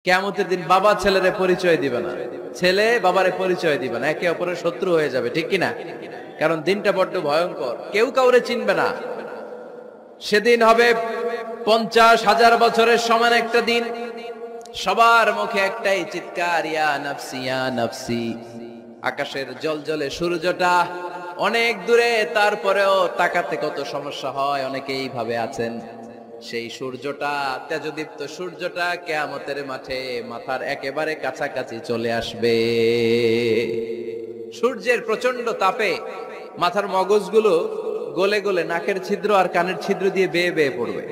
কিয়ামতের দিন বাবা ছেলেরে পরিচয় দিবে না, ছেলে বাবারে পরিচয় দিবে না, একে অপরের শত্রু হয়ে যাবে, ঠিক কিনা? কারণ দিনটা বড্ড ভয়ঙ্কর, কেউ কাউরে চিনবে না। সেদিন হবে 50,000 বছরের সমান একটা দিন। সবার মুখে একটাই চিৎকার, ইয়া নাফসি ইয়া নাফসি। আকাশের জ্বলজ্বলে সূর্যটা অনেক দূরে, তারপরেও তাকাতে কত সমস্যা হয়, অনেকেই ভাবে আছেন। সেই সূর্যটা, তেজদীপ্ত সূর্যটা কিয়ামতের মাঠে মাথার একেবারে কাছাকাছি চলে আসবে। সূর্যের প্রচন্ড তাপে মাথার মগজগুলো গলে গলে নাকের ছিদ্র আর কানের ছিদ্র দিয়ে বেয়ে বেয়ে পড়বে।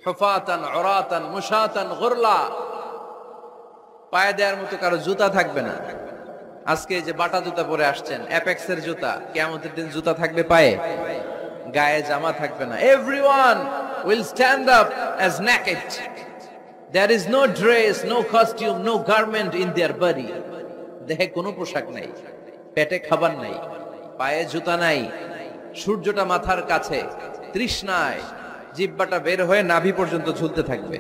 হুফাতান উরাতান মুশাতান গুরলা, পায়ে দেওয়ার মতো কারো জুতা থাকবে না। আজকে যে বাটা জুতা পরে আসছেন, অ্যাপেক্সের জুতা, কিয়ামতের দিন জুতা থাকবে পায়ে, গায়ে জামা থাকবে না। Everyone will stand up as naked. There is no dress, no costume, no garment in their body. দেহে কোনো পোশাক নাই, পেটে খাবার নাই, পায়ে জুতা নাই, সূর্যটা মাথার কাছে, তৃষ্ণায় জিহ্বাটা বের হয়ে নাভি পর্যন্ত ঝুলতে থাকবে।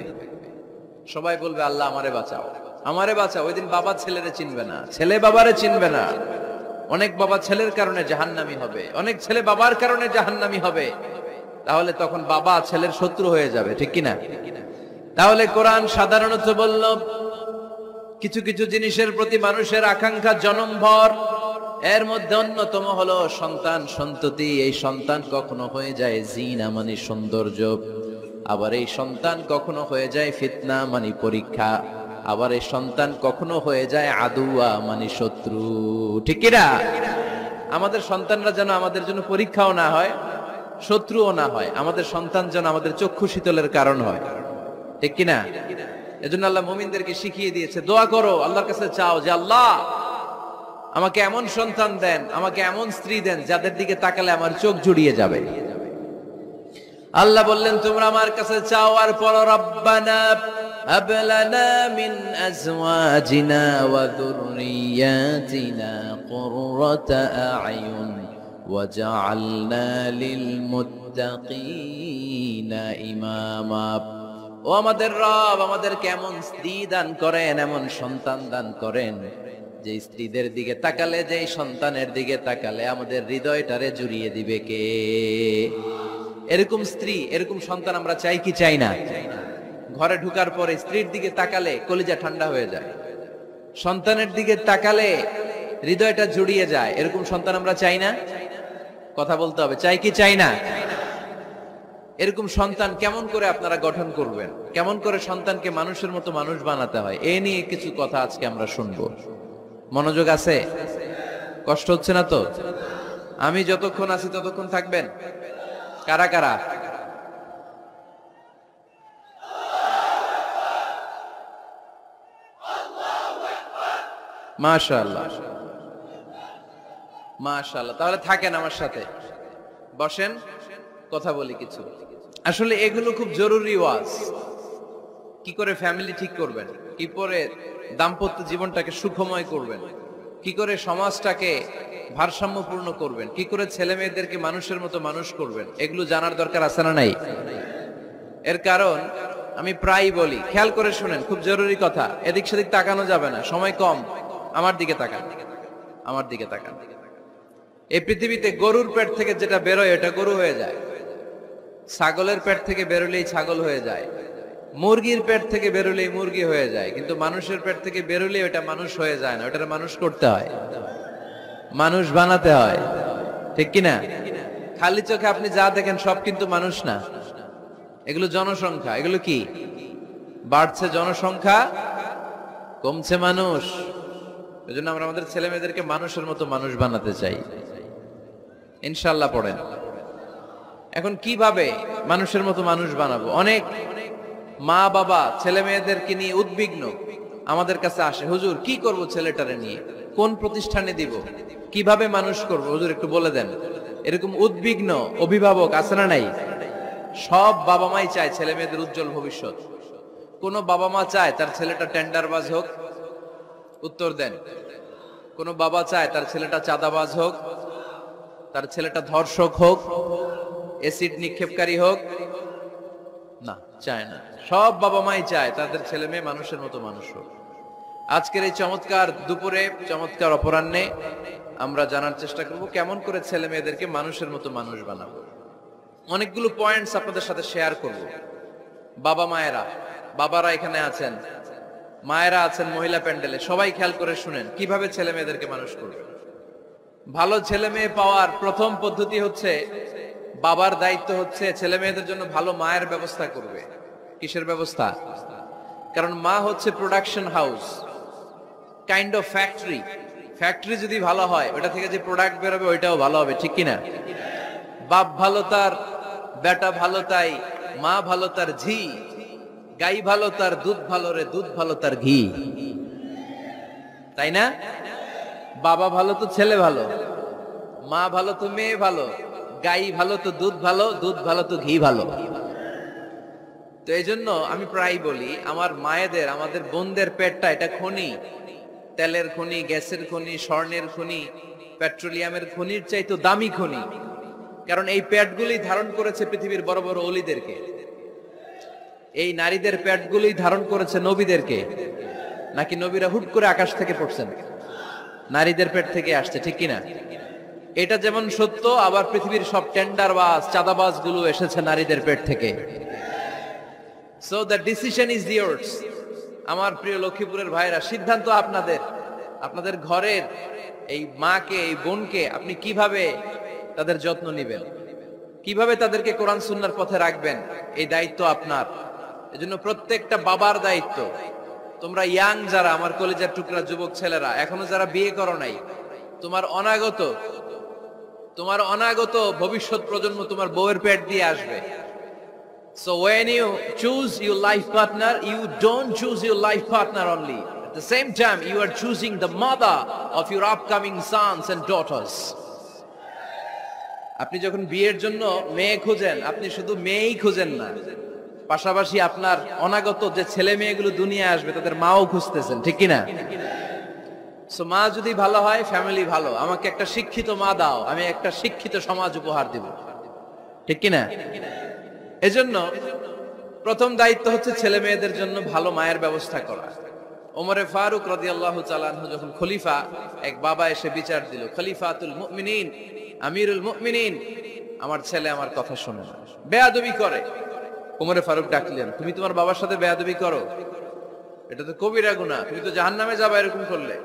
সবাই বলবে, আল্লাহ আমারে বাঁচাও, আমারে বাঁচাও। ওই দিন বাবা ছেলেরে চিনবে না, ছেলে বাবারে চিনবে না। অনেক বাবা ছেলের কারণে জাহান্নামী হবে, অনেক ছেলে বাবার কারণে জাহান্নামী হবে। তাহলে তখন বাবা ছেলের শত্রু হয়ে যাবে, ঠিক কিনা? তাহলে কোরআন সাধারণত বলল, কিছু কিছু জিনিসের প্রতি মানুষের আকাঙ্ক্ষা জনমভর, এর মধ্যে অন্যতম হলো সন্তান সন্ততি। এই সন্তান কখনো হয়ে যায় জিনা মানে সৌন্দর্য, আবার এই সন্তান কখনো হয়ে যায় ফিতনা মানে পরীক্ষা, আবার এই সন্তান কখনো হয়ে যায় আদুয়া মানে শত্রু, ঠিক কিনা? আমাদের সন্তানরা যেন আমাদের জন্য পরীক্ষাও না হয়, শত্রুও না হয়। আমাদের সন্তান যেন আমাদের চক্ষু শীতলের কারণ হয়, ঠিক কিনা? এজন্য আল্লাহ মুমিনদেরকে শিখিয়ে দিয়েছে, দোয়া করো, আল্লাহর কাছে চাও যে আল্লাহ আমাকে এমন সন্তান দেন, আমাকে এমন স্ত্রী দেন যাদের দিকে তাকালে আমার চোখ জুড়িয়ে যাবে। আল্লাহ বললেন, তোমরা আমার কাছে চাও আর পড়ো, রব্বানা হাব লানা মিন আজওয়াজিনা ওয়া যুররিয়াতিনা কুররাতা আ'য়ুন ওয়াজআলনা লিল মুত্তাকিনা ইমামা। ও আমাদের রব, আমাদেরকে এমন স্ত্রী দান করেন, এমন সন্তান দান করেন, যে স্ত্রীদের দিকে তাকালে, যে সন্তানের দিকে তাকালে আমাদের হৃদয়টারে জুড়িয়ে দিবে কে? এরকম স্ত্রী, এরকম সন্তান আমরা চাই কি চাই না? ঘরে ঢুকার পরে স্ত্রীর দিকে তাকালে কলিজা ঠান্ডা হয়ে যায়, সন্তানের দিকে তাকালে হৃদয়টা জুড়িয়ে যায়। এরকম সন্তান আমরা চাই না? কথা বলতে হবে, চাই কি চাই না? এরকম সন্তান কেমন করে আপনারা গঠন করবেন, কেমন করে সন্তানকে মানুষের মতো মানুষ বানাতে হয়, এ নিয়ে কিছু কথা আজকে আমরা শুনবো। মনোযোগ আছে? কষ্ট হচ্ছে না তো? আমি যতক্ষণ আছি ততক্ষণ থাকবেন? কারা কারা? মাশাআল্লাহ, মাশাআল্লাহ। তাহলে থাকেন আমার সাথে, বসেন, কথা বলি কিছু। আসলে এগুলো খুব জরুরি ওয়াজ। কি করে ফ্যামিলি ঠিক করবেন, কি করে দাম্পত্য জীবনটাকে সুখময় করবেন, কি করে সমাজটাকে ভারসাম্যপূর্ণ করবেন, কি করে ছেলে মেয়েদেরকে মানুষের মতো মানুষ করবেন, এগুলো জানার দরকার আছে না নাই? এর কারণ আমি প্রায় বলি, খেয়াল করে শুনেন, খুব জরুরি কথা, এদিক সেদিক তাকানো যাবে না, সময় কম। আমার দিকে তাকান, আমার দিকে তাকান। এই পৃথিবীতে গরুর পেট থেকে যেটা বেরোয় এটা গরু হয়ে যায়, ছাগলের পেট থেকে বেরোলেই ছাগল হয়ে যায়, মুরগির পেট থেকে বেরোলেই মুরগি হয়ে যায়, কিন্তু মানুষের পেট থেকে বেরোলেই ওটা মানুষ হয়ে যায় না, ওটা মানুষ করতে হয়, মানুষ বানাতে হয়, ঠিক কিনা? খালি চোখে আপনি যা দেখেন সব কিন্তু মানুষ না, এগুলো জনসংখ্যা। এগুলো কি? বাড়ছে জনসংখ্যা, কমছে মানুষ। এজন্য আমরা আমাদের ছেলে মেয়েদেরকে মানুষের মতো মানুষ বানাতে চাই, ইনশাআল্লাহ। পড়েন। এখন কিভাবে মানুষের মতো মানুষ বানাবো? অনেক মা বাবা ছেলে মেয়েদেরকে নিয়ে উদ্বিগ্ন, আমাদের কাছে আসে, হুজুর কি করব ছেলেটারে নিয়ে, কোন প্রতিষ্ঠানে দিব, কিভাবে মানুষ করব, হুজুর একটু বলে দেন। এরকম উদ্বিগ্ন অভিভাবক আছে না নাই? সব বাবা মাই চায় ছেলে মেয়েদের উজ্জ্বল ভবিষ্যৎ। কোন বাবা মা চায় তার ছেলেটা টেন্ডারবাজ হোক? উত্তর দেন। কোন বাবা চায় তার ছেলেটা চাঁদাবাজ হোক, তার ছেলেটা ধর্ষক হোক, এসিড নিক্ষেপকারী হোক? না, চায় না। সব বাবা মাই চায় তাদের ছেলে মেয়ে মানুষের মতো মানুষ হোক। আজকের এই চমৎকার দুপুরে, চমৎকার অপরাহ্নে আমরা জানার চেষ্টা করব কেমন করে ছেলে মেয়েদেরকে মানুষের মতো মানুষ বানাবো। অনেকগুলো পয়েন্টস আপনাদের সাথে শেয়ার করব। বাবা মায়েরা, বাবারা এখানে আছেন, মায়েরা আছেন মহিলা প্যান্ডেলে, সবাই খেয়াল করে শুনেন কিভাবে ছেলে মেয়েদেরকে মানুষ করবে। ভালো ছেলে মেয়ে পাওয়ার প্রথম পদ্ধতি হচ্ছে, বাবার দায়িত্ব হচ্ছে ছেলে মেয়েদের জন্য ভালো মায়ের ব্যবস্থা করবে। কিসের ব্যবস্থা? কারণ মা হচ্ছে production house, kind of factory. Factory যদি ভালো হয়, ওটা থেকে যে প্রোডাক্ট বেরোবে ওইটাও ভালো হবে, ঠিক কিনা? বাপ ভালো তার বেটা ভালো তাই, মা ভালো তার ঝি, গাই ভালো তার দুধ ভালো রে, দুধ ভালো তার ঘি, তাই না? বাবা ভালো তো ছেলে ভালো, মা ভালো তো মেয়ে ভালো, গাই ভালো তো দুধ ভালো, দুধ ভালো তো ঘি ভালো। তো এই জন্য আমি প্রায় বলি, আমার মায়েদের, আমাদের বোনদের পেটটা এটা খনি, তেলের খনি, গ্যাসের খনি, স্বর্ণের খনি, পেট্রোলিয়ামের খনির চাইতে দামি খনি। কারণ এই পেটগুলি ধারণ করেছে পৃথিবীর বড় বড় অলিদেরকে। এই নারীদের পেটগুলি ধারণ করেছে নবীদেরকে। নাকি নবীরা হুট করে আকাশ থেকে পড়ছেন? নারীদের পেট থেকে আসছে, ঠিক কিনা? এটা যেমন সত্য, আবার পৃথিবীর সব টেন্ডারবাজ, চাঁদাবাজ গুলো এসেছে নারীদের পেট থেকে। So the decision is years. আমার প্রিয় লক্ষ্মীপুরের ভাইরা, সিদ্ধান্ত আপনাদের। আপনাদের ঘরের এই মাকে, এই বোনকে আপনি কিভাবে তাদের যত্ন নেবেন, কিভাবে তাদেরকে কোরআন সুন্নাহর পথে রাখবেন, এই দায়িত্ব আপনার। এজন্য প্রত্যেকটা বাবার দায়িত্ব। তোমরা ইয়াং যারা, আমার কলেজের টুকরা যুবক ছেলেরা, এখনো যারা বিয়ে করো নাই, তোমার অনাগত ভবিষ্যৎ প্রজন্ম তোমার বউয়ের পেট দিয়ে আসবে। So when you choose your life partner, you don't choose your life partner only. At the same time, you are choosing the mother of your upcoming sons and daughters. আপনি যখন বিয়ের জন্য মেয়ে খুঁজেন, আপনি শুধু মেয়েই খুঁজেন না, পাশাপাশি আপনার অনাগত যে ছেলে মেয়েগুলো দুনিয়া আসবে তাদের মাও খুঁজতেছেন, ঠিক কিনা? সো মা যদি ভালো হয়, ফ্যামিলি ভালো। আমাকে একটা শিক্ষিত মা দাও, আমি একটা শিক্ষিত সমাজ উপহার দিব, ঠিক কিনা? এজন্য প্রথম দায়িত্ব হচ্ছে ছেলে মেয়েদের জন্য ভালো মায়ের ব্যবস্থা করা। ওমরে ফারুক রাদিয়াল্লাহু তাআলা আনহু যখন খলিফা, এক বাবা এসে বিচার দিল, খলিফাতুল মুমিনিন, আমিরুল মুমিনিন, আমার ছেলে আমার কথা শোনে না, বেয়াদবি করে। ওমরে ফারুক ডাকলেন, তুমি তোমার বাবার সাথে বেয়াদবি করো? এটা তো কবিরা গুনাহ, তুমি তো জাহান্নামে যাবে এরকম করলে।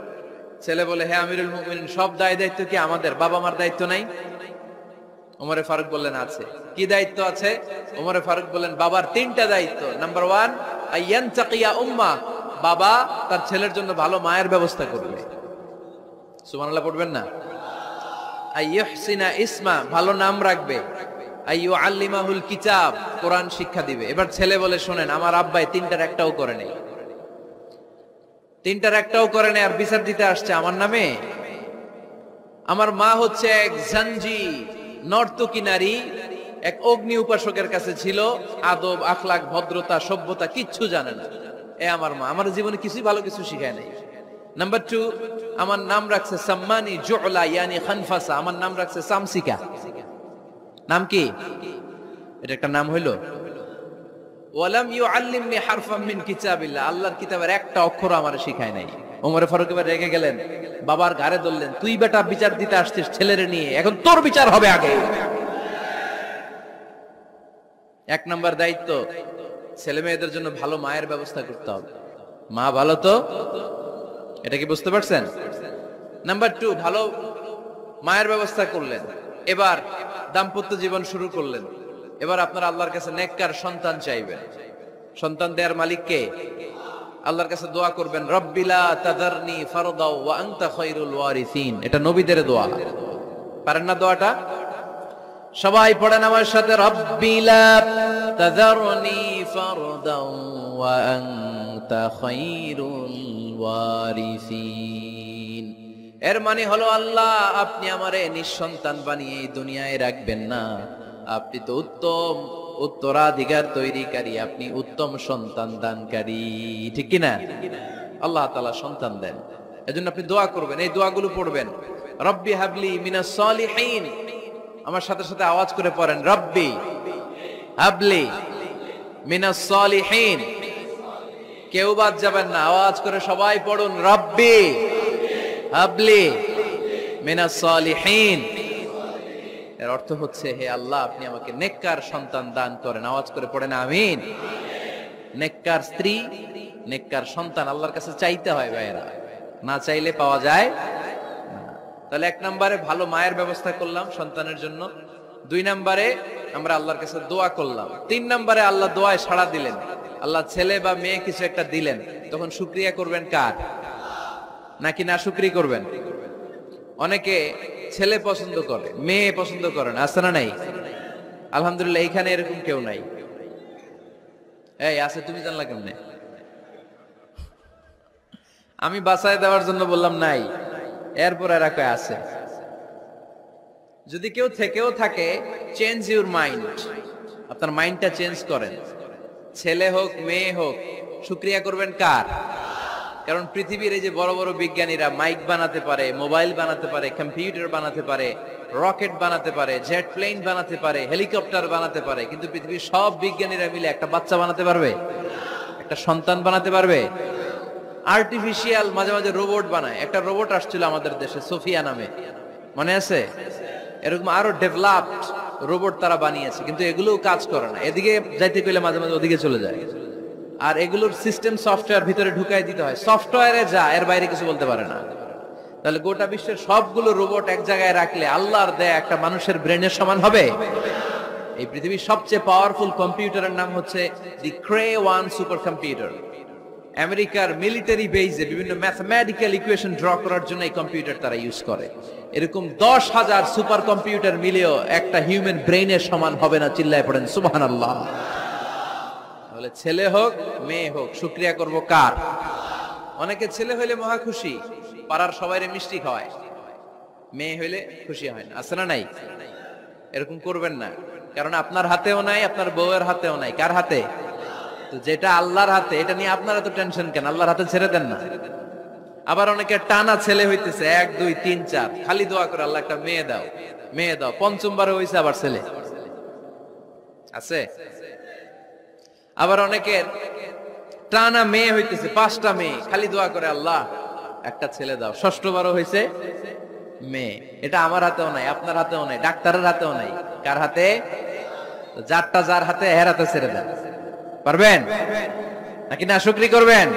ছেলে বলে, হ্যাঁ আমিরুল মুমিনিন, সব দায় দায়িত্ব কি আমাদের? বাবা মার দায়িত্ব নাই? ওমরে ফারুক বললেন, আছে। কি দায়িত্ব আছে? ওমরে ফারুক বললেন, বাবার তিনটা দায়িত্ব। নাম্বার 1, আইয়ানতাকিয়া উম্মা, বাবা তার ছেলের জন্য ভালো মায়ের ব্যবস্থা করবে। সুবহানাল্লাহ পড়বেন না? আইয়ুহসিনা ইসমা, ভালো নাম রাখবে। আইয়ুআল্লিমাহুল কিতাব, কোরআন শিক্ষা দিবে। এবার ছেলে বলে, শোনেন, আমার আব্বাই তিনটার একটাও করে নাই, তিনটার একটাও করে নাই, আর বিচার দিতে আসছে আমার নামে। আমার মা হচ্ছে এক জাঞ্জি, নর্তকী নারী, এক অগ্নি উপাসকের কাছে ছিল, আদব, আখলাক, ভদ্রতা, সভ্যতা কিচ্ছু জানে না। এ আমার মা, আমার জীবনে কিছুই ভালো কিছু শিখায় নাই। নাম্বার 2, আমার নাম রাখছে সাম্মানি জুলা, ইয়ানি খানফাসা, আমার নাম রাখছে সামসিকা। নাম কি? এটা একটা নাম হইলো? ওয়ালাম ইউআল্লিমনি হারফাম মিন কিতাবিল্লাহ, আল্লাহর কিতাবের একটা অক্ষর আমারে শিখায় নাই। ওমরে ফারুক এবার রেগে গেলেন, বাবার ঘাড়ে ধরলেন, তুই বেটা বিচার দিতে আসছিস ছেলেরে নিয়ে, এখন তোর বিচার হবে আগে। এক নাম্বার দায়িত্ব, ছেলে মেয়েদের জন্য ভালো মায়ের ব্যবস্থা করতে হবে। মা ভালো তো, এটা কি বুঝতে পারছেন? নাম্বার 2, ভালো মায়ের ব্যবস্থা করলেন, এবার দাম্পত্য জীবন শুরু করলেন। এবার আপনারা আল্লাহর কাছে নেককার সন্তান চাইবেন। সন্তান দেওয়ার মালিক কে? আল্লাহর কাছে দোয়া করবেন, রব্বিলা তাদারনি ফারদাও ওয়া আনতা খায়রুল ওয়ারিসিন। এটা নবীদের দোয়া, পারেন না দোয়াটা? সবাই পড়েন আমার সাথে, রব্বিলা তাদারনি ফারদাও ওয়া আনতা খায়রুল ওয়ারিসিন। এর মানে হলো, আল্লাহ আপনি আমারে নিঃসন্তান বানিয়ে এই দুনিয়ায় রাখবেন না, আপনি তো উত্তম উত্তরাধিকার তৈরিকারী, আপনি উত্তম সন্তান দানকারী, ঠিক কিনা? আল্লাহ তাআলা সন্তান দেন, এজন্য আপনি দোয়া করবেন, এই দোয়াগুলো পড়বেন। রব্বি হাবলি মিনাস সালিহিন, আমার সাথে সাথে আওয়াজ করে পড়েন, রব্বি হাবলি মিনাস সালিহিন। কেউ বাদ যাবেন না, আওয়াজ করে সবাই পড়ুন, রব্বি হাবলি মিনাস সালিহিন। এর অর্থ হচ্ছে, হে আল্লাহ, আপনি আমাকে নেককার সন্তান দান করেন। আওয়াজ করে পড়েন আমিন। নেককার স্ত্রী, নেককার সন্তান আল্লাহর কাছে চাইতে হয় ভাইয়েরা, না চাইলে পাওয়া যায় না। তাহলে 1 নম্বরে ভালো মায়ের ব্যবস্থা করলাম সন্তানের জন্য, 2 নম্বরে আমরা আল্লাহর কাছে দোয়া করলাম, 3 নম্বরে আল্লাহ দোয়ায় সাড়া দিলেন, আল্লাহ ছেলে বা মেয়ে কিছু একটা দিলেন, তখন শুকরিয়া করবেন কার? নাকি না শুকরি করবেন? অনেকে ছেলে পছন্দ করে, মেয়ে পছন্দ করেন, আছে না নাই? আলহামদুলিল্লাহ এখানে এরকম কেউ নাই। এই আছে, তুমি জানলা কেমনে? আমি বাঁচায় দেওয়ার জন্য বললাম নাই, এরপর এরা কয় আছে। যদি কেউ থেকেও থাকে, চেঞ্জ ইউর মাইন্ড, আপনার মাইন্ডটা চেঞ্জ করেন। ছেলে হোক মেয়ে হোক, শুকরিয়া করবেন কার? কারণ পৃথিবীর এই যে বড় বড় বিজ্ঞানীরা মাইক বানাতে পারে, মোবাইল বানাতে পারে, কম্পিউটার বানাতে পারে, রকেট বানাতে পারে, জেট প্লেন বানাতে পারে, হেলিকপ্টার বানাতে পারে, কিন্তু পৃথিবীর সব বিজ্ঞানীরা মিলে একটা বাচ্চা বানাতে পারবে? একটা সন্তান বানাতে পারবে? আর্টিফিশিয়াল মাঝে মাঝে রোবট বানায়। একটা রোবট আসছিল আমাদের দেশে, সোফিয়া নামে, মনে আছে? এরকম আরো ডেভেলপড রোবট তারা বানিয়েছে, কিন্তু এগুলোও কাজ করে না। এদিকে যাইতে গেলে মাঝে মাঝে ওদিকে চলে যায়। আর এগুলোর সিস্টেম সফটওয়্যার ভিতরে ঢুকাই দিতে হয়, সফটওয়্যারে যা, এর বাইরে কিছু বলতে পারে না। তাহলে গোটা বিশ্বের সবগুলো রোবট এক জায়গায় রাখলে আল্লাহর দেয়া একটা মানুষের ব্রেনের সমান হবে? এই পৃথিবীর সবচেয়ে পাওয়ারফুল কম্পিউটারের নাম হচ্ছে দি ক্রে 1 সুপার কম্পিউটার। আমেরিকার মিলিটারি বেজে বিভিন্ন ম্যাথমেটিক্যাল ইকুয়েশন ড্র করার জন্য এই কম্পিউটার তারা ইউজ করে। এরকম 10,000 সুপার কম্পিউটার মিলেও একটা হিউম্যান ব্রেইনের সমান হবে না। চিল্লায় পড়েন সুবহানাল্লাহ। তাহলে ছেলে হোক মেয়ে হোক, শুকরিয়া করব কার? অনেকে ছেলে হইলে মহা খুশি, পাড়ার সবাইরে মিষ্টি খাওয়ায়, মেয়ে হইলে খুশি হয় না, আছে না নাই? এরকম করবেন না, কারণ আপনার হাতেও নাই, আপনার বউয়ের হাতেও নাই। কার হাতে? তো যেটা আল্লাহর হাতে, এটা নিয়ে আপনারা তো টেনশন কেন? আল্লাহর হাতে ছেড়ে দেন না। আবার অনেকে টানা ছেলে হইতেছে 1 2 3 4, খালি দোয়া করে আল্লাহ একটা মেয়ে দাও, মেয়ে দাও। 5ম বারে হইছে আবার ছেলে, আছে? আবার অনেকের টানা মেয়ে হইতেছে, 5টা মেয়ে, খালি দোয়া করে আল্লাহ একটা ছেলে দাও। 6ষ্ঠ বারও হইছে মেয়ে। এটা আমার হাতেও নাই, আপনার হাতেও নাই, ডাক্তারের হাতেও নাই। কার হাতে? যারটা যার হাতে, এর হাতে ছেড়ে দেন। পারবেন নাকি না শুকরি করবেন?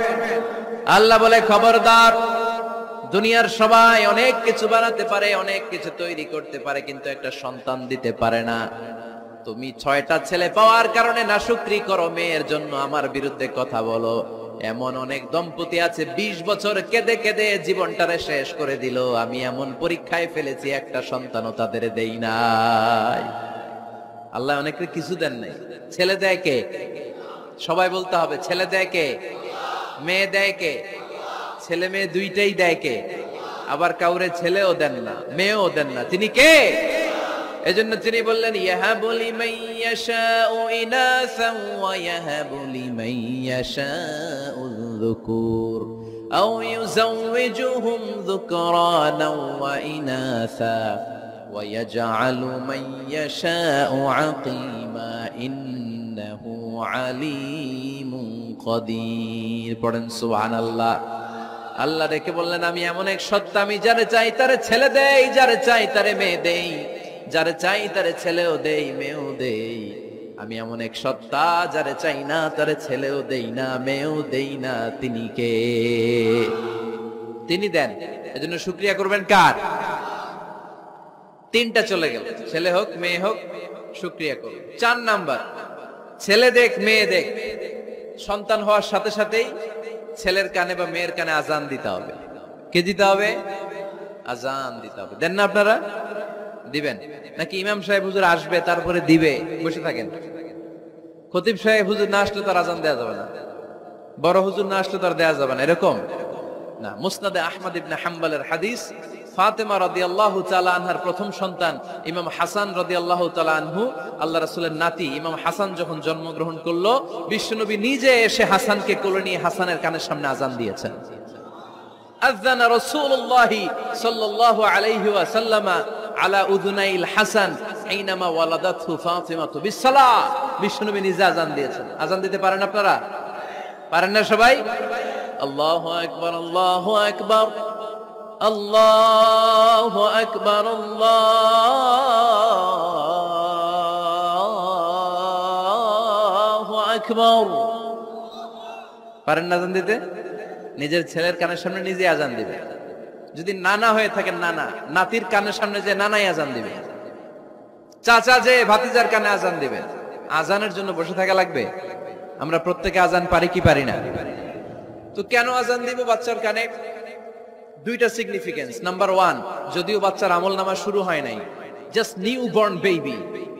আল্লাহ বলে, খবরদার, দুনিয়ার সবাই অনেক কিছু বানাতে পারে, অনেক কিছু তৈরি করতে পারে, কিন্তু একটা সন্তান দিতে পারে না। তুমি 6টা ছেলে পাওয়ার কারণে না শুকরি করো, মেয়ের জন্য আমার বিরুদ্ধে কথা বলো। এমন অনেক দম্পতি আছে 20 বছর কেঁদে কেঁদে জীবনটারে শেষ করে দিল। আমি এমন পরীক্ষায় ফেলেছি, একটা সন্তানও তাদের দেই নাই। আল্লাহ অনেকের কিছু দেন নাই। ছেলে দেয় কে? সবাই বলতে হবে, ছেলে দেয় কে? মেয়ে দেয় কে? ছেলে মেয়ে দুইটাই দেয় কে? আবার কাউরে ছেলেও দেন না, মেয়েও দেন না, তিনি কে? এজন্য তিনি বললেন, ইয়াহাবু লিমান ইয়াশাউ ইনাসান ওয়া ইয়াহাবু লিমান ইয়াশাউ যুকুর আও ইউযাওয়িজুহুম যুকরানান ওয়া ইনাসা ওয়া ইয়াজআলু মান ইয়াশাউ আকীমা ইন্নাহু আলীমুন কাদির। পড়েন সুবহানাল্লাহ। আল্লাহ রেখে বললেন, আমি এমন এক সত্তা, আমি যারে চাই তারে ছেলে দেই, যারে চাই তারে মেয়ে দেই, যারে চাই তারে ছেলেও দেই, মেয়েও দেই। আমি এমন এক সত্তা, যারে চাই না তারে ছেলেও দেই না, মেয়েও দেই না। তিনি কে? তিনি দেন। এজন্য শুকরিয়া করবেন কার? 3টা চলে গেল, ছেলে হোক মেয়ে হোক, শুকরিয়া করুন। 4 নাম্বার, ছেলে দেখ মেয়ে দেখ, সন্তান হওয়ার সাথে সাথেই ছেলের কানে বা মেয়ের কানে আজান দিতে হবে। কে দিতে হবে? আজান দিতে হবে। দেন না আপনারা? দিবেন নাকি ইমাম সাহেব হুজুর আসবে তারপরে দিবে, বসে থাকেন? খতিব সাহেব হুজুর না আসলে তার আজান দেয়া যাবে না, বড় হুজুর না আসলে তার দেয়া যাবে না, এরকম না। মুসনাদে আহমদ ইবনে হাম্বলের হাদিস, ফাতেমা রাদিয়াল্লাহু তাআলা আনহার প্রথম সন্তান ইমাম হাসান রাদিয়াল্লাহু তাআলা আনহু, আল্লাহ রাসূলের নাতি ইমাম হাসান যখন জন্মগ্রহণ করলো, বিশ্বনবী নিজে এসে হাসানকে কোলে নিয়ে হাসানের কানের সামনে আজান দিয়েছেন। আযানা রাসূলুল্লাহি সাল্লাল্লাহু আলাইহি ওয়াসাল্লাম আলা উযুনাইল হাসান আইনামা ওয়ালাদাতহু ফাতিমাতু বিসসালাহ, বিশ্বনবী নিজে আযান দিয়েছেন। আযান দিতে পারেন আপনারা? পারেন না সবাই? আল্লাহু আকবার, আল্লাহু আকবার, আল্লাহু আকবার, আল্লাহু আকবার। পারেন না আযান দিতে? নিজের ছেলের কানের সামনে নিজে আযান দিবে। যদি নানা হয়ে থাকেন, নানা নাতির কানের সামনে যে নানাই আযান দিবে, চাচা যে ভাতিজার কানে আযান দিবে। আযানের জন্য বসে থাকা লাগবে? আমরা প্রত্যেকে আযান পারি কি পারি না? তো কেন আযান দিব বাচ্চার কানে? দুইটা সিগনিফিকেন্স। নাম্বার 1, যদিও বাচ্চার আমলনামা শুরু হয় নাই, জাস্ট নিউ বর্ন বেবি,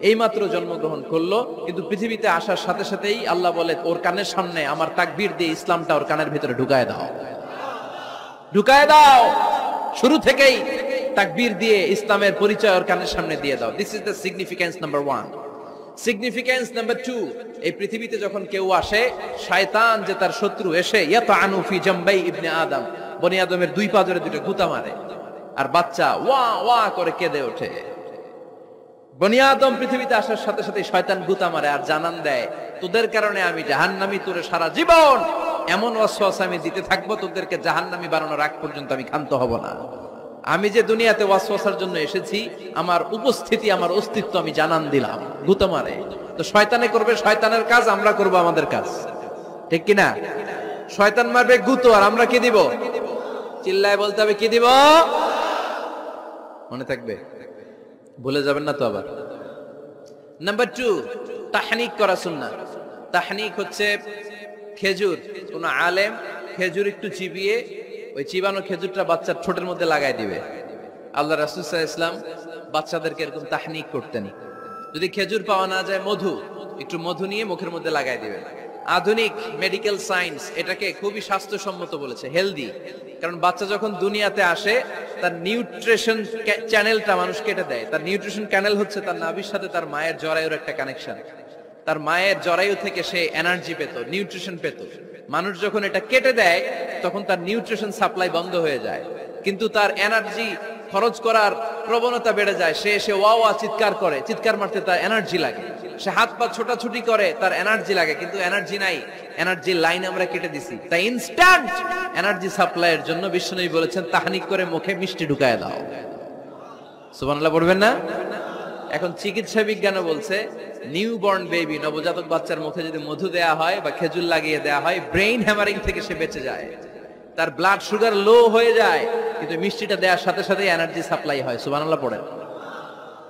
এইমাত্র জন্মগ্রহণ করলো, কিন্তু পৃথিবীতে আসার সাথে সাথেই আল্লাহ বলে ওর কানের সামনে আমার তাকবীর দিয়ে ইসলামটা ওর কানের ভিতরে ঢুকায় দাও, ঢুকায় দাও। শুরু থেকেই তাকবীর দিয়ে ইসলামের পরিচয় ওর কানের সামনে দিয়ে দাও। This is the significance number 1। Significance number 2, এই পৃথিবীতে যখন কেউ আসে, শয়তান যে তার শত্রু এসে ইয়াতানু ফি জামবাই ইবনে আদম, বনি আদমের দুই পা ধরে দুটো গুতা মারে, আর বাচ্চা ওয়া ওয়া করে কেঁদে ওঠে। বনি আদম পৃথিবীতে আসার সাথে সাথে শয়তান গুতা মারে আর জানান দেয়, তোদের কারণে আমি জাহান্নামী, তোরে সারা জীবন এমন ওয়াসওয়াসা আমি দিতে থাকবো, তোদেরকে জাহান্নামী বানানোর আগ পর্যন্ত আমি ক্ষান্ত হব না। আমি যে দুনিয়াতে ওয়াসওয়াসার জন্য এসেছি, আমার উপস্থিতি, আমার অস্তিত্ব আমি জানান দিলাম। গুতা মারে। তো শয়তানে করবে শয়তানের কাজ, আমরা করব আমাদের কাজ, ঠিক কিনা? শয়তান মারবে গুতো, আর আমরা কি দিব? চিল্লায় বলতে হবে কি দিব? মনে থাকবে, ভুলে যাবেন না তো আবার। নাম্বার 2, তাহনিক করা সুন্নাহ। তাহনিক হচ্ছে খেজুর, কোন আলেম খেজুর একটু চিবিয়ে ওই চিবানো খেজুরটা বাচ্চার ঠোঁটের মধ্যে লাগাই দিবে। আল্লাহ রাসূল সাল্লাল্লাহু আলাইহি ওয়াসাল্লাম বাচ্চাদেরকে এরকম তাহনিক করতেন। যদি খেজুর পাওয়া না যায়, একটু মধু নিয়ে মুখের মধ্যে লাগাই দিবেন। আধুনিক মেডিকেল সায়েন্স এটাকে খুবই স্বাস্থ্যসম্মত বলেছে, হেলদি। কারণ বাচ্চা যখন দুনিয়াতে আসে, তার নিউট্রিশন চ্যানেলটা মানুষ কেটে দেয়। তার নিউট্রিশন চ্যানেল হচ্ছে তার নাভির সাথে তার মায়ের জরায়ুর একটা কানেকশন। তার মায়ের জরায়ু থেকে সে এনার্জি পেত, নিউট্রিশন পেত। মানুষ যখন এটা কেটে দেয়, তখন তার নিউট্রিশন সাপ্লাই বন্ধ হয়ে যায়, কিন্তু তার এনার্জি খরচ করার প্রবণতা বেড়ে যায়। সে এসে ওয়া ওয়া চিৎকার করে, চিৎকার মারতে তার এনার্জি লাগে। সে হাত পা ছোটাছুটি করে, তার এনার্জি লাগে, কিন্তু এনার্জি নাই। এনার্জি লাইন আমরা কেটে দিছি। তাই ইনস্ট্যান্ট এনার্জি সাপ্লাইয়ের জন্য বিশ্বনবী বলেছেন, তাহনিক করে মুখে মিষ্টি ঢুকায় দাও। সুবহানাল্লাহ পড়বেন না? এখন চিকিৎসা বিজ্ঞানও বলছে, নিউবর্ন বেবি, নবজাতক বাচ্চার মুখে যদি মধু দেয়া হয় বা খেজুর লাগিয়ে দেয়া হয়, ব্রেইন হ্যামারিং থেকে সে বেঁচে যায়। তার ব্লাড সুগার লো হয়ে যায়, কিন্তু মিষ্টিটা দেওয়ার সাথে সাথে এনার্জি সাপ্লাই হয়। সুবহানাল্লাহ পড়েন।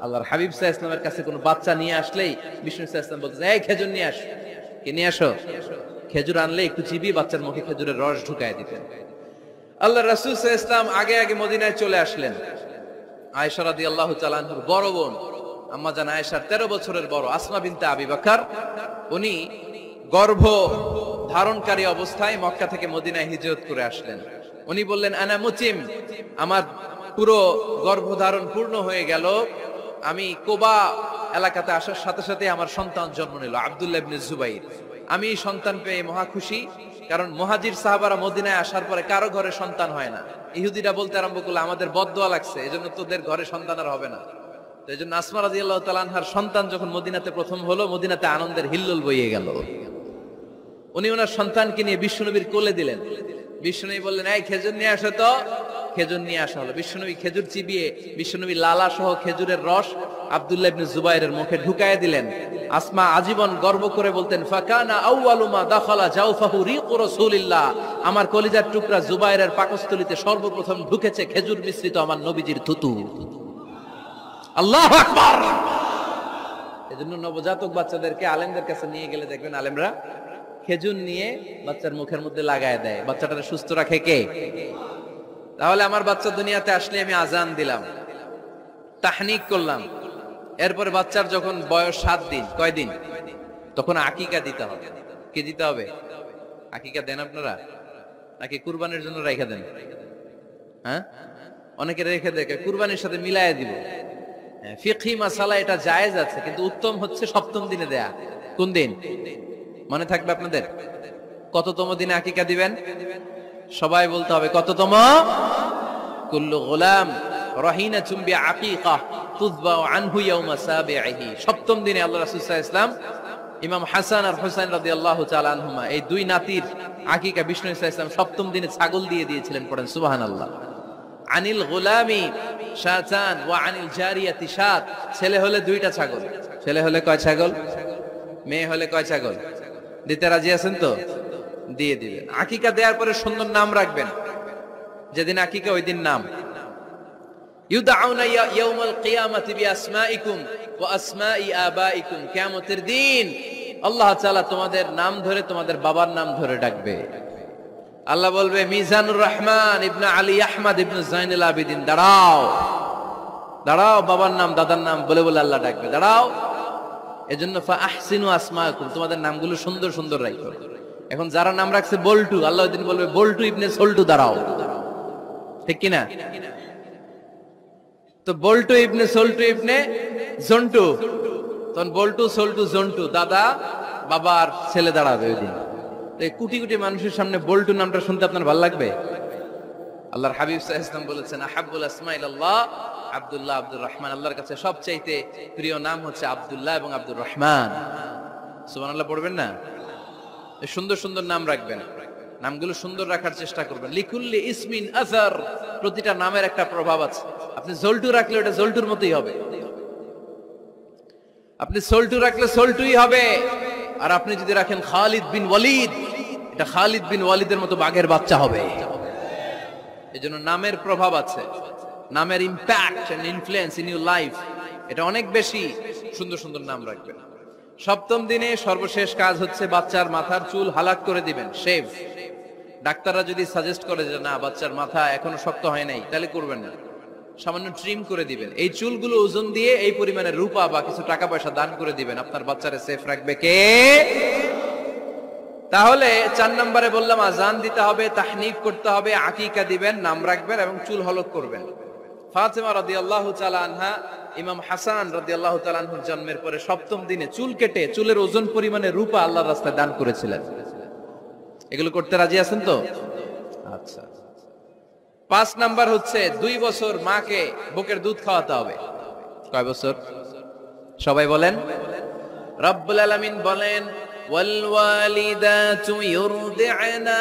আল্লাহর হাবিব সাল্লাল্লাহু আলাইহি ওয়াসাল্লামের কাছে কোনো বাচ্চা নিয়ে আসলেই বিষ্ণু সাল্লাল্লাহু আলাইহি ওয়াসাল্লাম বলতেন, এই খেজুর নিয়ে আসো। কি নিয়ে আসো? খেজুর আনলে একটু চিবিয়ে বাচ্চার মুখে খেজুরের রস ঢুকায় দিতেন। আল্লাহ রাসূল সাল্লাল্লাহু আলাইহি ওয়াসাল্লাম আগে আগে মদিনায় চলে আসলেন। আয়েশা রাদিয়াল্লাহু তাআলা আনহার বড় বোন, আম্মা জান আয়েশার 13 বছরের বড়, আসমা বিনতে আবি বকর, উনি গর্ভ ধারণকারী অবস্থায় মক্কা থেকে মদিনায় হিজরত করে আসলেন। উনি বললেন, আনা মুতিম, আমার পুরো গর্ভধারণ পূর্ণ হয়ে গেল। আমি কোবা এলাকাতে আসার সাথে সাথে আমার সন্তান জন্ম নিল, আব্দুল্লাহ ইবনে জুবাইর। আমি সন্তান পেয়ে মহা খুশি, কারণ মুহাজির সাহাবারা মদিনায় আসার পরে কারো ঘরে সন্তান হয় না। ইহুদিরা বলতে আরম্ভ করলো, আমাদের বদদোয়া লাগছে, এজন্য তোদের ঘরে সন্তান আর হবে না। তো এই জন্য আসমা রাদিয়াল্লাহু তাআলা আনহার সন্তান যখন মদিনাতে প্রথম হলো, মদিনাতে আনন্দের হিল্লোল বইয়ে গেল। উনি ওনার সন্তানকে নিয়ে বিশ্বনবীর কোলে দিলেন। বিশ্বনবী বললেন, এই খেজুর নিয়ে আসো তো। খেজুর নিয়ে আসা হলো। বিশ্বনবী খেজুর চিবিয়ে বিশ্বনবী লালা সহ খেজুরের রস আব্দুল্লাহ ইবনে জুবাইরের মুখে ঢুকায় দিলেন। আসমা আজীবন গর্ব করে বলতেন, ফাকানা আউয়ালু মা দাখালা জাওফাহু রিকু রাসূলিল্লাহ, আমার কলিজার টুকরা জুবাইরের পাকস্থলীতে সর্বপ্রথম ঢুকেছে খেজুর মিশ্রিত আমার নবীজির থুতু। আল্লাহু আকবার। এজন্য নবজাতক বাচ্চাদেরকে আলেমদের কাছে নিয়ে গেলে দেখবেন আলেমরা খেজুর নিয়ে বাচ্চার মুখের মধ্যে লাগায় দেয়। বাচ্চাটাকে সুস্থ রাখে কে? তাহলে আমার বাচ্চা দুনিয়াতে আসলে আমি আজান দিলাম, তাহনিক করলাম, এরপরে বাচ্চার যখন বয়স 7 দিন, কয়দিন, তখন আকিকা দিতে হবে। কি দিতে হবে? আকিকা দেন আপনারা নাকি কুরবানির জন্য রেখে দেন? হ্যাঁ, অনেকে রেখে দেখে কুরবানির সাথে মিলায় দিব। ফিকহি মাসালা এটা জায়েজ আছে, কিন্তু উত্তম হচ্ছে 7ম দিনে দেয়া। কোন দিন মনে থাকবে আপনাদের? কততম দিনে আকিকা দিবেন? সবাই বলতে হবে কততম? কুল্লু গোলাম রহিনাতুম বিআকিকা, তুযবাউ আনহু ইয়াউমা সাবিহি। সপ্তম দিনে আল্লাহ রাসূল সাল্লাল্লাহু আলাইহি ওয়াসাল্লাম ইমাম হাসান আর হুসাইন রাদিয়াল্লাহু তাআলা আনহুমা এই দুই নাতির আকিকা বিষ্ণু সাল্লাল্লাহু আলাইহি ওয়াসাল্লাম সপ্তম দিনে ছাগল দিয়ে দিয়েছিলেন। পড়েন সুবহানাল্লাহ। আনিল গোলামি শাতান ওয়া আনিল জারিয়াতি শাত। ছেলে হলে দুইটা ছাগল, ছেলে হলে কয় ছাগল, মেয়ে হলে কয় ছাগল? দিতে রাজি আছেন তো? দিয়ে দিবেন। আকিকা দেওয়ার পরে সুন্দর নাম রাখবেন। যেদিন আকিকা ওই দিন নাম। ইউদআউনা ইয়াউমাল কিয়ামাতি বিআসমাইকুম ওয়া আসমাই আবাইকুম। কিয়ামতের দিন আল্লাহ তাআলা তোমাদের নাম ধরে তোমাদের বাবার নাম ধরে ডাকবে। আল্লাহ বলবে মিজানুর রহমান ইবনে আলী আহমদ ইবনে জাইনুল আবেদিন, দাঁড়াও দাঁড়াও, বাবার নাম দাদার নাম বলে বলে আল্লাহ ডাকবে, দাঁড়াও। এজন্য ফা আহসিনু আসমাকুম, তোমাদের নামগুলো সুন্দর সুন্দর রাখো। এখন যারা নাম রাখছে বল্টু, আল্লাহ ওই দিন বলবে বল্টু ইবনে সল্টু, দাঁড়াও। ঠিক কিনা? তো বল্টু ইবনে সল্টু ইবনে জন্টু, তখন বল্টু সল্টু জন্টু, দাদা বাবার ছেলে দাঁড়াবে ওই দিন। কোটি কোটি মানুষের সামনে বল্টু নামটা শুনতে আপনার ভালো লাগবে? আল্লাহর হাবিব সাল্লাল্লাহু আলাইহি ওয়াসাল্লাম বলেছেন আহাব্বুল আসমাই ইলাল্লাহ আব্দুল্লাহ আব্দুর রহমান। আল্লাহর কাছে সবচাইতে প্রিয় নাম হচ্ছে আব্দুল্লাহ এবং আব্দুর রহমান। সুবহানাল্লাহ পড়বেন না? সুন্দর সুন্দর নাম রাখবেন, নামগুলো সুন্দর রাখার চেষ্টা করবেন। লিকুল্লি ইসমিন আসার, প্রতিটা নামের একটা প্রভাব আছে। আপনি জল্টু রাখলে ওটা জল্টুর মতোই হবে, আপনি সল্টু রাখলে সল্টুই হবে। আর আপনি যদি রাখেন খালিদ বিন ওয়ালিদ, এটা খালিদ বিন ওয়ালিদের মতো বাঘের বাচ্চা হবে। এজন্য নামের প্রভাব আছে, নামের impact and influence in your life এটা অনেক বেশি। সুন্দর সুন্দর নাম রাখবেন। সপ্তম দিনে সর্বশেষ কাজ হচ্ছে বাচ্চার মাথার চুল হালাক করে দিবেন, শেভ। ডাক্তাররা যদি সাজেস্ট করে যে না বাচ্চার মাথা এখনো শক্ত হয় নাই, তাহলে করবেন না, সামান্য ট্রিম করে দিবেন। এই চুলগুলো ওজন দিয়ে এই পরিমাণে রূপা বা কিছু টাকা পয়সা দান করে দিবেন। আপনার বাচ্চারে সেফ রাখবে কে? তাহলে 4 নম্বরে বললাম আজান দিতে হবে, তাহনিক করতে হবে, আকিকা দিবেন, নাম রাখবেন এবং চুল হলক করবেন। ফাতেমা রাদিয়াল্লাহু তাআলা আনহা ইমাম হাসান রাদিয়াল্লাহু তাআলা আনহুর জন্মের পরে সপ্তম দিনে চুল কেটে চুলের ওজন পরিমাণে রূপা আল্লাহর রাস্তায় দান করেছিলেন। এগুলো করতে রাজি আছেন তো? আচ্ছা। 5 নাম্বার হচ্ছে 2 বছর মাকে বুকের দুধ খাওয়াতে হবে। কয় বছর? সবাই বলেন। রব্বুল আলামিন বলেন ওয়াল ওয়ালিদাতু ইউরদি'না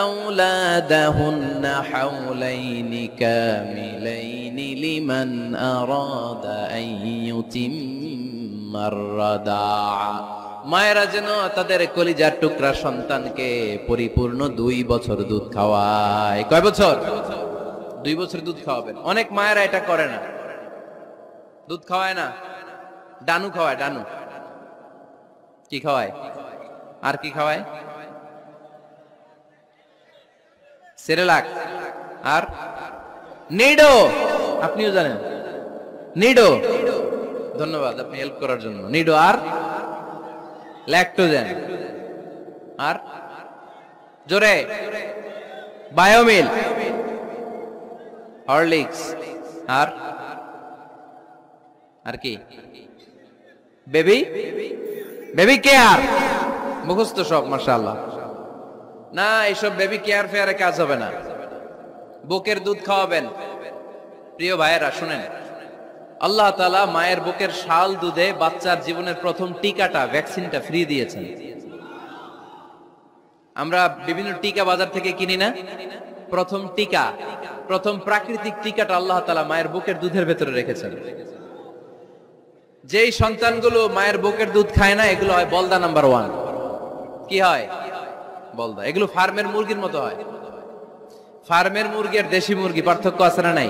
আওলাদাহুন্না হাওলাইনি কামিলাইনি লিমান আরাদা আন ইউতিম্মার রাদা'a। মায়েরা যেন তাদের কলিজার টুকরা সন্তানকে পরিপূর্ণ 2 বছর দুধ খাওয়ায়। কয় বছর? 2 বছর দুধ খাওয়াবেন। অনেক মায়েরা এটা করে না, দুধ খাওয়ায় না, ডানু খাওয়ায়। ডানু কি খাওয়ায়? আর কি খাওয়ায়? সেরেলাক আর নিডো। আপনিও জানেন নিডো? ধন্যবাদ আপনি হেল্প করার জন্য। নিডো আর ল্যাকটোজেন আর জোরে বায়োমিল, হরলিক্স আর কি? Baby care. মুখস্থ সব মাশাআল্লাহ। না এইসব বেবি কেয়ার ফেয়ারে কাজ হবে না। বুকের দুধ খাওয়াবেন। প্রিয় ভাইয়েরা শুনেন, আল্লাহ তাআলা মায়ের বুকের শাল দুধে বাচ্চার জীবনের প্রথম টিকাটা, ভ্যাকসিনটা ফ্রি দিয়েছেন। আমরা বিভিন্ন টিকা বাজার থেকে কিনি না? প্রথম টিকা, প্রথম প্রাকৃতিক টিকাটা আল্লাহ তাআলা মায়ের বুকের দুধের ভেতরে রেখেছেন। যেই সন্তানগুলো মায়ের বুকের দুধ খায় না, এগুলো হয় বলদা নাম্বার 1। কি হয়? বলদা। এগুলো ফার্মের মুরগির মতো হয়। ফার্মের মুরগি আর দেশি মুরগি পার্থক্য আছে না নাই?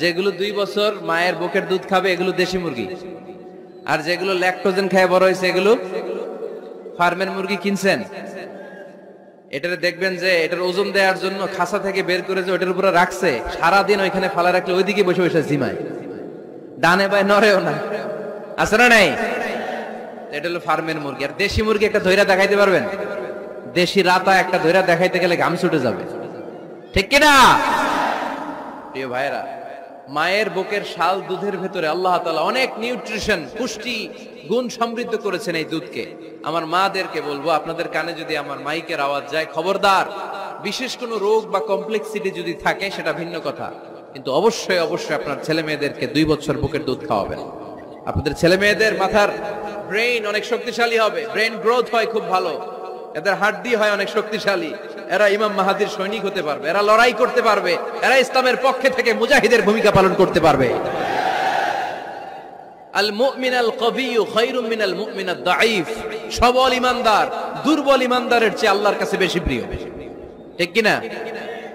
যেগুলো 2 বছর মায়ের বুকের দুধ খাবে এগুলো দেশি মুরগি, আর যেগুলো ল্যাকটোজেন খায় বড় হয়েছে এগুলো ফার্মের মুরগি। কিনছেন? এটারে দেখবেন যে এটার ওজন দেওয়ার জন্য খাসা থেকে বের করে যে ওটার উপরে রাখছে, সারাদিন ওইখানে ফালা রাখলে ওইদিকে বসে বসে জিমায়, ডানে বাই নড়েও না। আছে না নাই? এটা হলো ফার্মের মুরগি। আর দেশি মুরগি একটা ধইরা দেখাইতে পারবেন? দেশি রাতা একটা ধইরা দেখাইতে গেলে ঘাম ছুটে যাবে, ঠিক কিনা? প্রিয় ভাইরা, মায়ের বুকের শাল দুধের ভেতরে আল্লাহ তাআলা অনেক নিউট্রিশন, পুষ্টি গুণ সমৃদ্ধ করেছেন এই দুধকে। আমার মাদেরকে বলবো, আপনাদের কানে যদি আমার মাইকের আওয়াজ যায় খবরদার, বিশেষ কোনো রোগ বা কমপ্লেক্সিটি যদি থাকে সেটা ভিন্ন কথা, কিন্তু অবশ্যই অবশ্যই আপনার ছেলে মেয়েদেরকে 2 বছর বুকের দুধ খাওয়াবেন। আপনাদের ছেলে মেয়েদের মাথার ব্রেইন অনেক শক্তিশালী হবে, ব্রেইন গ্রোথ হয় খুব ভালো, এদের হাড্ডি হয় অনেক শক্তিশালী, এরা ইমাম মাহাদির সৈনিক হতে পারবে, এরা লড়াই করতে পারবে, এরা ইসলামের পক্ষে থেকে মুজাহিদের ভূমিকা পালন করতে পারবে। আল মুমিন আল কবিয়্যু খায়রুম মিনাল মুমিন আদ দাঈফ, সবল ইমানদার দুর্বল ইমানদারের চেয়ে আল্লাহর কাছে বেশি প্রিয়, ঠিক কি না?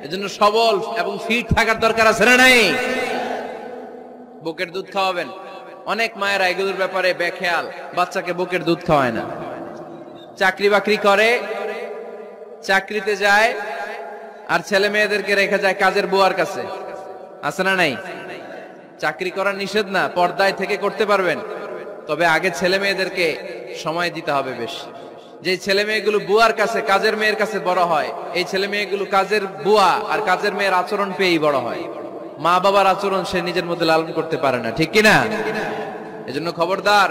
এজন্য সবল এবং ফিট থাকার দরকার আছে না নাই? বুকের দুধ খাওয়াবেন। অনেক মায়েরা এগুলোর ব্যাপারে বেখেয়াল, বাচ্চাকে বুকের দুধ খাওয়ায় না। চাকরি বাকরি করে, চাকরিতে যায়, আর ছেলে মেয়েদেরকে রেখে যায় কাজের বুয়ার কাছে, আছে না নাই? চাকরি করা নিষেধ না, পর্দায় থেকে করতে পারবেন, তবে আগে ছেলে মেয়েদেরকে সময় দিতে হবে বেশি। যে ছেলে মেয়েগুলো বুয়ার কাছে, কাজের মেয়ের কাছে বড় হয়, এই ছেলে মেয়েগুলো কাজের বুয়া আর কাজের মেয়ের আচরণ পেয়েই বড় হয়। মা বাবার আচরণ সে নিজের মধ্যে লালন করতে পারে না, ঠিক কিনা? এজন্য খবরদার,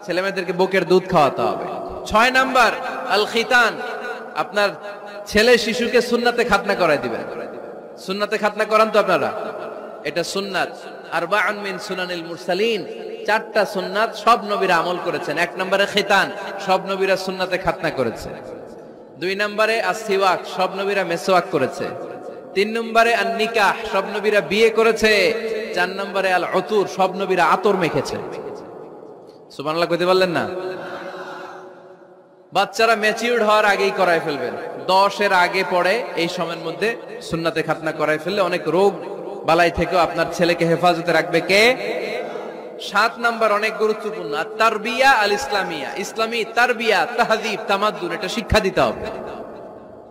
ছেলে মেয়েদেরকে বুকের দুধ খাওয়াতে হবে। 6 নাম্বার আল খিতান, আপনার ছেলে শিশুকে সুন্নাতে খাতনা করাই দিবেন। সুন্নাতে খাতনা করান তো আপনারা? এটা সুন্নাত। আরবাউন মিন সুনানিল মুরসালিন, 4টা সুন্নাত সব নবীরা আমল করেছেন। 1 নম্বরে খিতান, সব নবীরা সুন্নাতে খাতনা করেছে। 2 নম্বরে আসসিওয়াক, সব নবীরা মেসওয়াক করেছে। 3 নম্বরে আন নিকাহ, সব নবীরা বিয়ে করেছে। 4 নম্বরে আল উতুর, সব নবীরা আতর মেখেছে। সুবহানাল্লাহ কইতে পারলেন না? বাচ্চারা ম্যাচিউরড হওয়ার আগেই করায় ফেলবেন, 10 এর আগে পড়ে এই সময়ের মধ্যে সুন্নাতে খাতনা করায় ফেললে অনেক রোগ বালাই থেকেও আপনার ছেলেকে হেফাজতে রাখবে কে? 7 নাম্বার অনেক গুরুত্বপূর্ণ, তারবিয়া আল ইসলামিয়া, ইসলামী তারবিয়া, তাহযীব, তামাদ্দুন, এটা শিক্ষা দিতে হবে।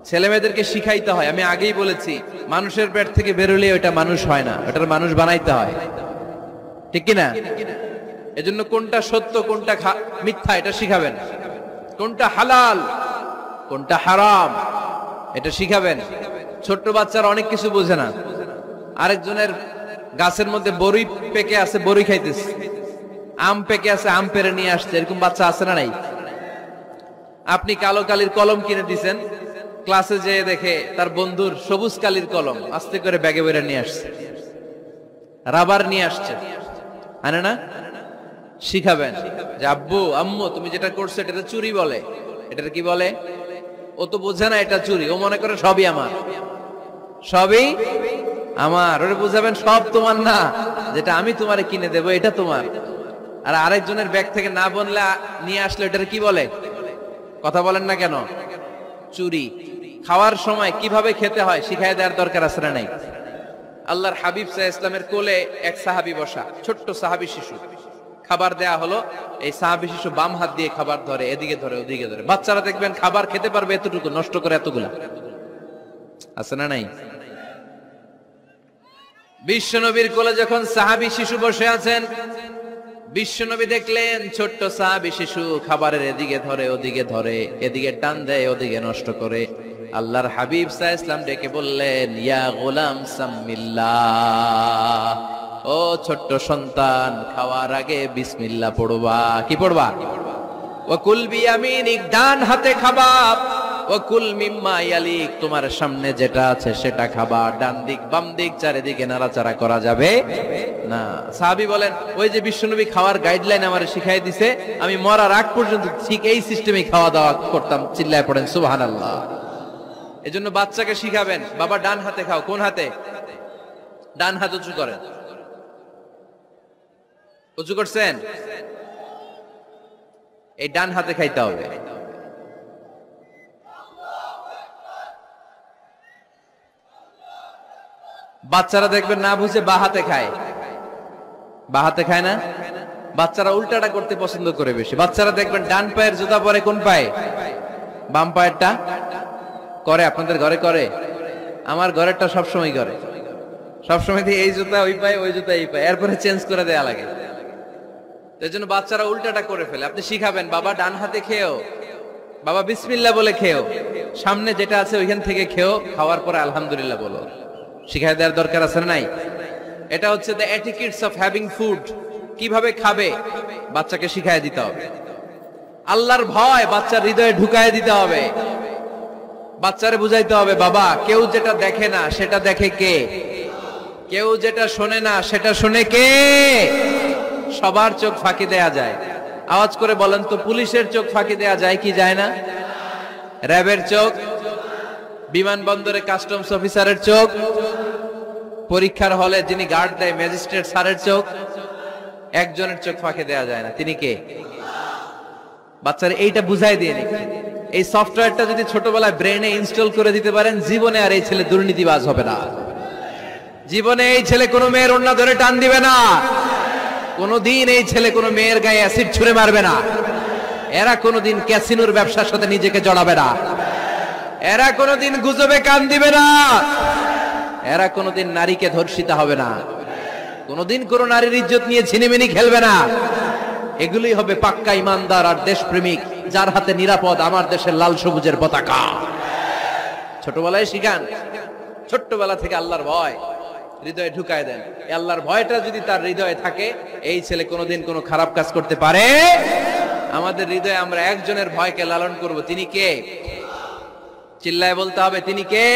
ছেলে মেয়েদেরকে শিখাইতে হয়। আমি আগেই বলেছি, মানুষের পেট থেকে বেরোলে ওটা মানুষ হয় না, ওটার মানুষ বানাইতে হয়, ঠিক কি না? এজন্য কোনটা সত্য কোনটা মিথ্যা এটা শিখাবেন, কোনটা হালাল কোনটা হারাম এটা শিখাবেন। ছোট্ট বাচ্চারা অনেক কিছু বোঝে না। আরেকজনের গাছের মধ্যে বড়ই পেকে আছে, বড়ই খাইতেছে, আম পেকে আছে, আম পেরে নিয়ে আসছে, এরকম বাচ্চা আছে না নাই? আপনি কালো কালির কলম কিনে দিছেন, ক্লাসে যেয়ে দেখে তার বন্ধুর সবুজ কালির কলম আস্তে করে ব্যাগে বেরে নিয়ে আসছে, রাবার নিয়ে আসছে, আনে না? শিখাবেন যে আব্বু আম্মু তুমি যেটা করছো এটা চুরি বলে, এটা কি বলে? ও তো বোঝে না এটা চুরি, ও মনে করে সবই আমার, সবই আমার। ওরে বুঝাবেন সব তোমার না, যেটা আমি তোমারে কিনে দেবো এটা তোমার। আর আরেকজনের ব্যাগ থেকে না বললে নিয়ে আসলে এটা কি বলে? কথা বলেন না কেন? চুরি। খাওয়ার সময় কিভাবে খেতে হয় শিখায় দেওয়ার দরকার আছে না নাই? আল্লাহর হাবিব সাল্লাল্লাহু আলাইহি ওয়াসাল্লামের কোলে এক সাহাবী বসা, ছোট্ট সাহাবী শিশু, খাবার দেয়া হলো, এই সাহাবী শিশু বাম হাত দিয়ে খাবার ধরে, এদিকে ধরে ওদিকে ধরে। বাচ্চারা দেখবেন খাবার খেতে পারবে এতটুকু, নষ্ট করে এতগুলা, আছে না নাই? বিশ্বনবীর কোলে যখন সাহাবী শিশু বসে আছেন, বিশ্বনবী দেখলেন ছোট্ট সাহাবী শিশু খাবারের এদিকে ধরে ওদিকে ধরে, এদিকে টান দেয় ওদিকে নষ্ট করে। আল্লাহর হাবিব সাল্লাল্লাহু আলাইহি ওয়াসাল্লাম ডেকে বললেন, ইয়া গোলাম সাম্মিল্লাহ, ও ছোট্ট সন্তান, খাওয়ার আগে বিসমিল্লাহ পড়বা। কি পড়বা? ওয়া কুল বিয়ামিনিক, ডান হাতে খাবা, ওয়া কুল মিম্মা ইয়ালিক, তোমার সামনে যেটা আছে সেটা খাবা, ডান দিক বাম দিক চারিদিকে নাড়াচাড়া করা যাবে না। সাহাবী বলেন, ওই যে বিশ্বনবী খাওয়ার গাইডলাইন আমারে শিখাই দিছে, আমি মরার আগ পর্যন্ত ঠিক এই সিস্টেমে খাওয়া দাওয়া করতাম। চিল্লায় পড়েন সুবহানাল্লাহ। এজন্য বাচ্চাকে শিখাবেন, বাবা ডান হাতে খাও। কোন হাতে? ডান হাত উঁচু করেন। উঁচু করছেন? এই ডান হাতে খাইতে হবে। বাচ্চারা দেখবেন না বুঝে বা হাতে খায়, বা হাতে খায় না। বাচ্চারা উল্টাটা করতে পছন্দ করে বেশি। বাচ্চারা দেখবেন ডান পায়ের জুতা পরে কোন পায়ে? বাম পায়েরটা করে। আপনাদের ঘরে করে? আমার ঘরেরটা সবসময় করে, সবসময় এই জুতা ওই পায়ে, ওই জুতা এই পায়ে, এরপরে চেঞ্জ করে দেয়া লাগে। এই জন্য বাচ্চারা উল্টাটা করে ফেলে। আপনি শিখাবেন, বাবা ডান হাতে খেয়েও, বাবা বিসমিল্লাহ বলে খেয়েও, সামনে যেটা আছে ওইখান থেকে খেয়েও, খাওয়ার পরে আলহামদুলিল্লাহ বলো। শিখাই দেওয়ার দরকার আছে না নাই? এটা হচ্ছে the etiquettes of having food. কিভাবে খাবে বাচ্চাকে শিখাই দিতে হবে। আল্লাহর ভয় বাচ্চার হৃদয়ে ঢুকায় দিতে হবে। বাচ্চারে বুঝাইতে হবে, বাবা কেউ যেটা দেখে না সেটা দেখে কে? কেউ যেটা শোনে না সেটা শুনে কে? সবার চোখ ফাঁকি দেয়া যায়। আওয়াজ করে বলেন তো, পুলিশের চোখ ফাঁকি দেয়া যায় কি যায় না? র্যাবের চোখ, বিমানবন্দরে কাস্টমস অফিসারের চোখ, পরীক্ষার হলে যিনি গার্ড দেয় ম্যাজিস্ট্রেট স্যারের চোখ, একজনের চোখ ফাঁকি দেয়া যায় না। তিনি কে? বাচ্চারা এইটা বুঝাই দিয়ে নি। এই সফটওয়্যারটা যদি ছোটবেলায় ব্রেনে ইনস্টল করে দিতে পারেন, জীবনে আর এই ছেলে দুর্নীতিবাজ হবে না। জীবনে এই ছেলে কোনো মেয়ের ওড়না ধরে টান দিবে না। কোনোদিন এই ছেলে কোনো মেয়ের গায়ে অ্যাসিড ছুঁড়ে মারবে না। এরা কোনোদিন ক্যাসিনোর ব্যবসার সাথে নিজেকে জড়াবে না। এরা কোনোদিন গুজবে কান দিবে না। এরা কোনোদিন নারীকে ধর্ষিতা হবে না। কোনোদিন কোনো নারীর ইজ্জত নিয়ে ছিনিমিনি খেলবে না। এগুলি হবে পাক্কা ইমানদার আর দেশপ্রেমিক, যার হাতে নিরাপদ আমার দেশের লাল সবুজের পতাকা। ছোটবেলায় শিখান, ছোট্টবেলা থেকে আল্লাহর ভয় হৃদয়ে ঢুকায় দেন। আল্লাহর ভয়টা যদি তার হৃদয়ে থাকে, এই ছেলে কোনোদিন কোনো খারাপ কাজ করতে পারে। আমাদের হৃদয়ে আমরা একজনের ভয়কে লালন করব। তিনি কে? চিল্লায় বলতে হবে, তিনি কে?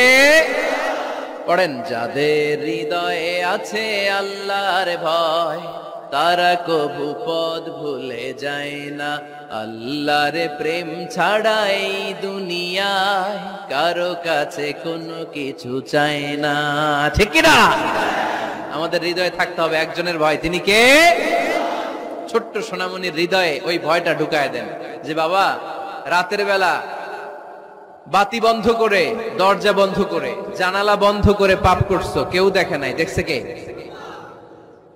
পড়েন, যাদের হৃদয়ে আছে আল্লাহর ভয়, তারা কবু পথ ভুলে যায় না। আল্লাহর প্রেম ছাড়া এই দুনিয়ায় কারো কাছে কোনো কিছু চায় না। ঠিক কি না? আমাদের হৃদয়ে থাকতে হবে একজনের ভয়। তিনি কে? ছোট্ট সোনামণির হৃদয়ে ওই ভয়টা ঢুকায় দেন যে বাবা, রাতের বেলা বাতি বন্ধ করে, দরজা বন্ধ করে, জানালা বন্ধ করে পাপ করছো, কেউ দেখে নাই। দেখছে কে?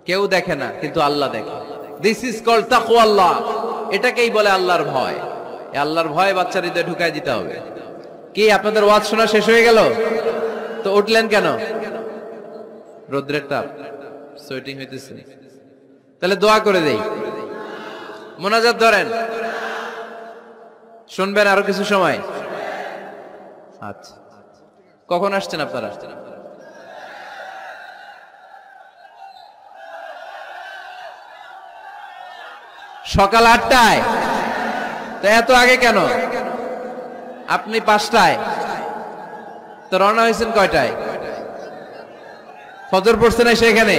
কেউ দেখে না, কিন্তু আল্লাহ দেখে। দিস ইজ কল্ড তাকওয়াল্লাহ। এটাকেই বলে আল্লাহর ভয়। এই আল্লাহর ভয় বাচ্চার হৃদয়ে ঢুকায় দিতে হবে। কি আপনাদের ওয়াজ শোনা শেষ হয়ে গেল? তো উঠলেন কেন? রোদ্রের তাপ, সোয়েটিং হইতেছে। তাহলে দোয়া করে দেই, মোনাজাত ধরেন, শুনবেন আরো কিছু সময়। আচ্ছা, কখন আসছেন আপনারা? সকাল 8টায়। তো এত আগে কেন? আপনি 5টায়, তো রওনা হয়েছেন কয়টায়? ফজর পড়ছে না সেখানে?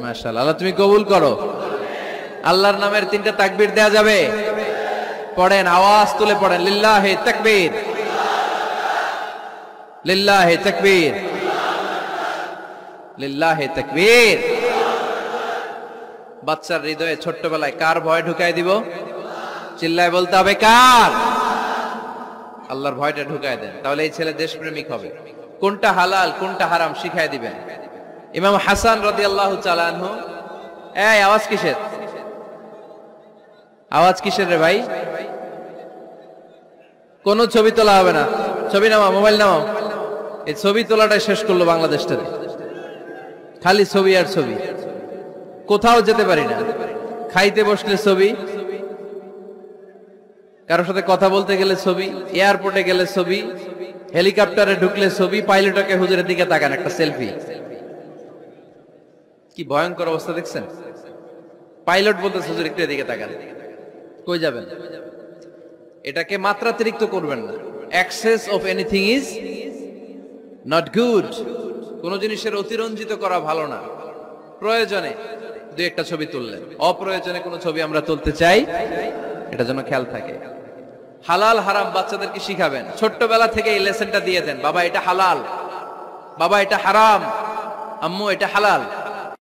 মাশাআল্লাহ, আল্লাহ তুমি কবুল করো। আল্লাহর নামের 3টা তাকবীর দেয়া যাবে? পড়েন, আওয়াজ তুলে পড়েন, লিল্লাহি তাকবীর, লিল্লাহি তাকবীর, লিল্লাহি তাকবীর। বাচ্চার হৃদয়ে ছোট্টবেলায় কার ভয় ঢুকায় দিব? চিল্লায় বলতে হবে, কার? আল্লাহর ভয়টা ঢুকায় দেন, তাহলে এই ছেলে দেশপ্রেমিক হবে। কোনটা হালাল কোনটা হারাম শিখায় দিবেন। ইমাম হাসান রাদিয়াল্লাহু তাআলা আনহু, এই আওয়াজ কিসের? আওয়াজ কিসের রে ভাই? কোন ছবি তোলা হবে না। ছবি নামাও, মোবাইল নামাও। এই ছবি তোলাটাই শেষ করলো বাংলাদেশটারে। খালি ছবি আর ছবি, কোথাও যেতে পারি না। খাইতে বসলে ছবি, কারোর সাথে কথা বলতে গেলে ছবি, এয়ারপোর্টে গেলে ছবি, হেলিকপ্টারে ঢুকলে ছবি, পাইলটকে হুজুরের দিকে তাকান, একটা সেলফি। কি ভয়ঙ্কর অবস্থা দেখছেন? পাইলট বলতেছে হুজুর একটু এদিকে তাকান। কই যাবেন? এটাকে মাত্রাতিরিক্ত করবেন না। Access of anything is not good. কোন জিনিসের অতিরঞ্জিত করা ভালো না। প্রয়োজনে দুই একটা ছবি তুললেন, অপ্রয়োজনে কোন ছবি আমরা তুলতে চাই, এটা যেন খেয়াল থাকে। হালাল হারাম বাচ্চাদেরকে শিখাবেন, ছোট্টবেলা থেকে এই লেসনটা দিয়ে দেন। বাবা এটা হালাল, বাবা এটা হারাম, আম্মু এটা হালাল।